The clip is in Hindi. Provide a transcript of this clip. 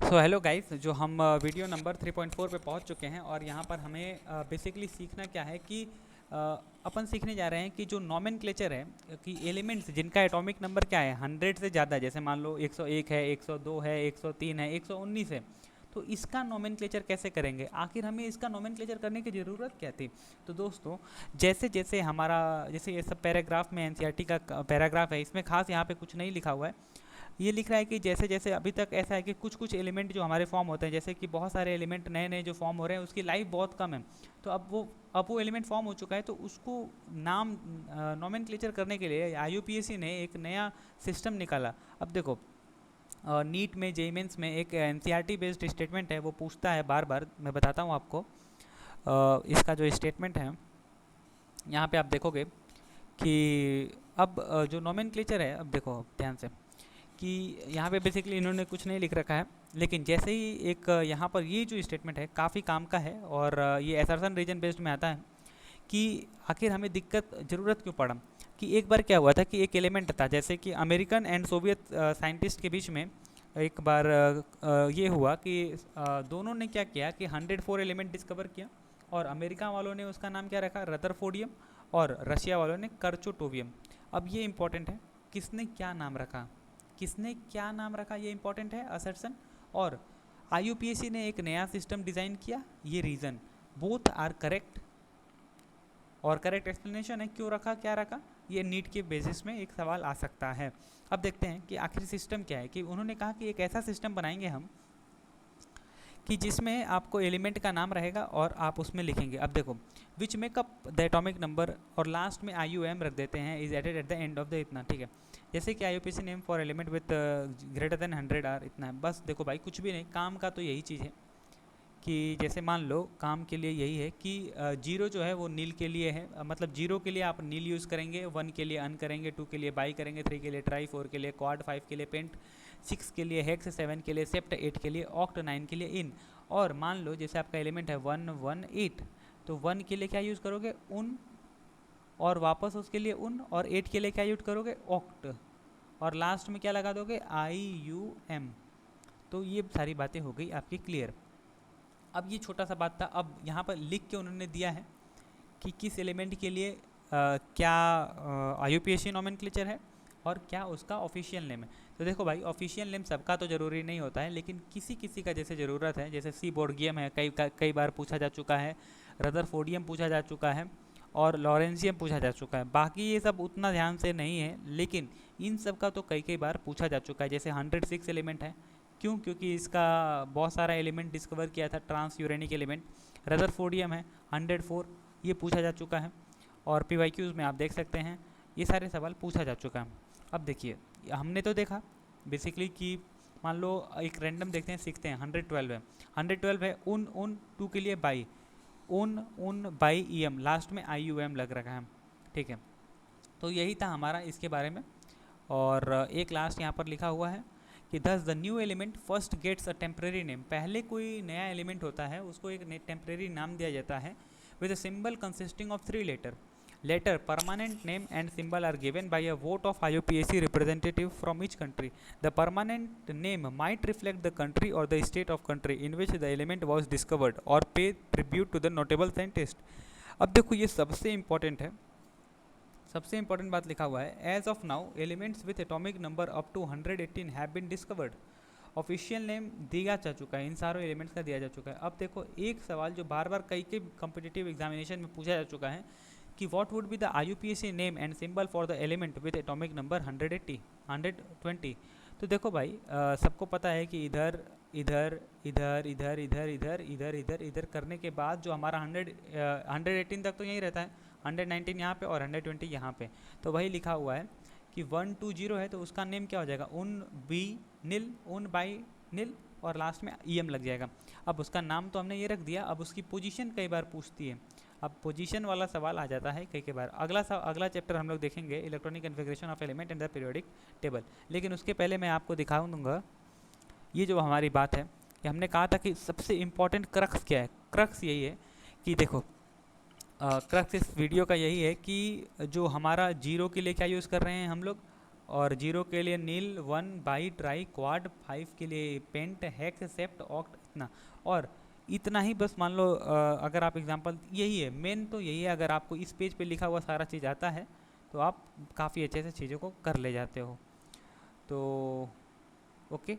सो हेलो गाइस, जो हम वीडियो नंबर 3.4 पे पहुंच चुके हैं और यहाँ पर हमें बेसिकली सीखना क्या है कि अ, अपन सीखने जा रहे हैं कि जो नॉमेनक्लेचर है कि एलिमेंट्स जिनका एटॉमिक नंबर क्या है 100 से ज़्यादा, जैसे मान लो 101 है, 102 है, 103 है, 119 है, तो इसका नॉमेनक्लेचर कैसे करेंगे? आखिर हमें इसका नॉमेनक्लेचर करने की ज़रूरत क्या थी? तो दोस्तों, जैसे जैसे हमारा जैसे ये सब पैराग्राफ में एनसीईआरटी का पैराग्राफ है, इसमें खास यहाँ पे कुछ नहीं लिखा हुआ है। ये लिख रहा है कि जैसे जैसे अभी तक ऐसा है कि कुछ कुछ एलिमेंट जो हमारे फॉर्म होते हैं, जैसे कि बहुत सारे एलिमेंट नए नए जो फॉर्म हो रहे हैं उसकी लाइफ बहुत कम है। तो अब वो एलिमेंट फॉर्म हो चुका है, तो उसको नाम नॉमेनक्लेचर करने के लिए आईयूपीएसी ने एक नया सिस्टम निकाला। अब देखो, नीट में जेईमेंस में एक एनसीईआरटी बेस्ड स्टेटमेंट है, वो पूछता है बार बार। मैं बताता हूँ आपको। इसका जो स्टेटमेंट है, यहाँ पे आप देखोगे कि अब जो नॉमेनक्लेचर है, अब देखो ध्यान से कि यहाँ पे बेसिकली इन्होंने कुछ नहीं लिख रखा है, लेकिन जैसे ही एक यहाँ पर ये जो स्टेटमेंट है काफ़ी काम का है और ये असर्शन रीजन बेस्ड में आता है कि आखिर हमें दिक्कत ज़रूरत क्यों पड़ा। कि एक बार क्या हुआ था कि एक एलिमेंट था, जैसे कि अमेरिकन एंड सोवियत साइंटिस्ट के बीच में एक बार ये हुआ कि दोनों ने क्या किया कि 104 एलिमेंट डिस्कवर किया, और अमेरिका वालों ने उसका नाम क्या रखा, रदरफोर्डियम, और रशिया वालों ने कर्चोटोवियम। अब ये इंपॉर्टेंट है, किसने क्या नाम रखा, किसने क्या नाम रखा, ये इंपॉर्टेंट है असर्शन। और आईयूपीएसी ने एक नया सिस्टम डिज़ाइन किया, ये रीज़न बोथ आर करेक्ट, और करेक्ट एक्सप्लेनेशन है क्यों रखा, क्या रखा, ये नीट के बेसिस में एक सवाल आ सकता है। अब देखते हैं कि आखिर सिस्टम क्या है। कि उन्होंने कहा कि एक ऐसा सिस्टम बनाएंगे हम कि जिसमें आपको एलिमेंट का नाम रहेगा और आप उसमें लिखेंगे। अब देखो, which make up the atomic number, और लास्ट में आई यू एम रख देते हैं, is added at the end of the इतना, ठीक है। जैसे कि I name for element with greater than 100 are, इतना है बस। देखो भाई, कुछ भी नहीं, काम का तो यही चीज़ है कि जैसे मान लो काम के लिए यही है कि जीरो जो है वो नील के लिए है, मतलब जीरो के लिए आप नील यूज़ करेंगे, 1 के लिए अन करेंगे, 2 के लिए बाई करेंगे, 3 के लिए ट्राई, 4 के लिए क्वाड, 5 के लिए पेंट, 6 के लिए हेक्स, 7 के लिए सेप्ट, 8 के लिए ऑक्ट, 9 के लिए इन। और मान लो जैसे आपका एलिमेंट है 118, तो 1 के लिए क्या यूज़ करोगे, उन, और वापस उसके लिए उन, और 8 के लिए क्या यूज करोगे, ऑक्ट, और लास्ट में क्या लगा दोगे, IUM। तो ये सारी बातें हो गई आपकी क्लियर। अब ये छोटा सा बात था, अब यहाँ पर लिख के उन्होंने दिया है कि किस एलिमेंट के लिए क्या आईयूपीएसी नॉमेनक्लेचर है और क्या उसका ऑफिशियल नेम है। तो देखो भाई, ऑफिशियल नेम सबका तो ज़रूरी नहीं होता है, लेकिन किसी किसी का जैसे ज़रूरत है, जैसे सीबोर्गियम है, कई बार पूछा जा चुका है, रदरफोर्डियम पूछा जा चुका है, और लॉरेंसियम पूछा जा चुका है। बाकी ये सब उतना ध्यान से नहीं है, लेकिन इन सब का तो कई कई बार पूछा जा चुका है। जैसे 106 एलिमेंट है, क्यों, क्योंकि इसका बहुत सारा एलिमेंट डिस्कवर किया था, ट्रांस यूरेनिक एलिमेंट। रदरफोर्डियम है 104, ये पूछा जा चुका है, और पीवाईक्यूज़ में आप देख सकते हैं ये सारे सवाल पूछा जा चुका है। अब देखिए, हमने तो देखा बेसिकली कि मान लो एक रैंडम देखते हैं, सीखते हैं, 112 है, 112 है, उन 2 के लिए बाई, उन बाई EM, लास्ट में IUM लग रखा है, ठीक है। तो यही था हमारा इसके बारे में। और एक लास्ट यहाँ पर लिखा हुआ है कि thus the new element first gets a temporary name. पहले कोई नया एलिमेंट होता है उसको एक टेम्प्रेरी नाम दिया जाता है, with a symbol consisting of 3 letter. Later, permanent name and symbol are given by a vote of IUPAC representative from each country. The permanent name might reflect the country or the state of country in which the element was discovered or pay tribute to the notable scientist. अब देखो, ये सबसे इम्पोर्टेंट है, सबसे इंपॉर्टेंट बात लिखा हुआ है, as of now elements with atomic number up to 118 have been discovered. Official name दिया जा चुका है, इन सारों एलिमेंट्स का दिया जा चुका है। अब देखो, एक सवाल जो बार बार कई कई कॉम्पिटिटिव एग्जामिनेशन में पूछा जा चुका है कि what would be the IUPAC name and symbol for the element with atomic number 180 120। तो देखो भाई, सबको पता है कि इधर इधर इधर इधर इधर इधर इधर इधर इधर करने के बाद जो हमारा 118 तक तो यहीं रहता है, 119 यहाँ पे और 120 यहाँ पे। तो वही लिखा हुआ है कि 120 है, तो उसका नेम क्या हो जाएगा, उन बी नील, उन बाई नील, और लास्ट में EM लग जाएगा। अब उसका नाम तो हमने ये रख दिया, अब उसकी पोजीशन कई बार पूछती है। अब पोजीशन वाला सवाल आ जाता है कई बार। अगला चैप्टर हम लोग देखेंगे electronic configuration of element in the periodic table. लेकिन उसके पहले मैं आपको दिखा दूंगा ये जो हमारी बात है कि हमने कहा था कि सबसे इम्पॉर्टेंट क्रक्स क्या है। क्रक्स यही है कि देखो, क्रक्स इस वीडियो का यही है कि जो हमारा जीरो के लिए क्या यूज़ कर रहे हैं हम लोग, और 0 के लिए नील, 1 बाई, ट्राई, क्वाड, 5 के लिए पेंट, हेक्स, सेप्ट, ऑक्ट, इतना। और इतना ही बस मान लो अगर आप एग्जांपल, यही है मेन तो यही है, अगर आपको इस पेज पे लिखा हुआ सारा चीज़ आता है तो आप काफ़ी अच्छे से चीज़ों को कर ले जाते हो। तो ओके।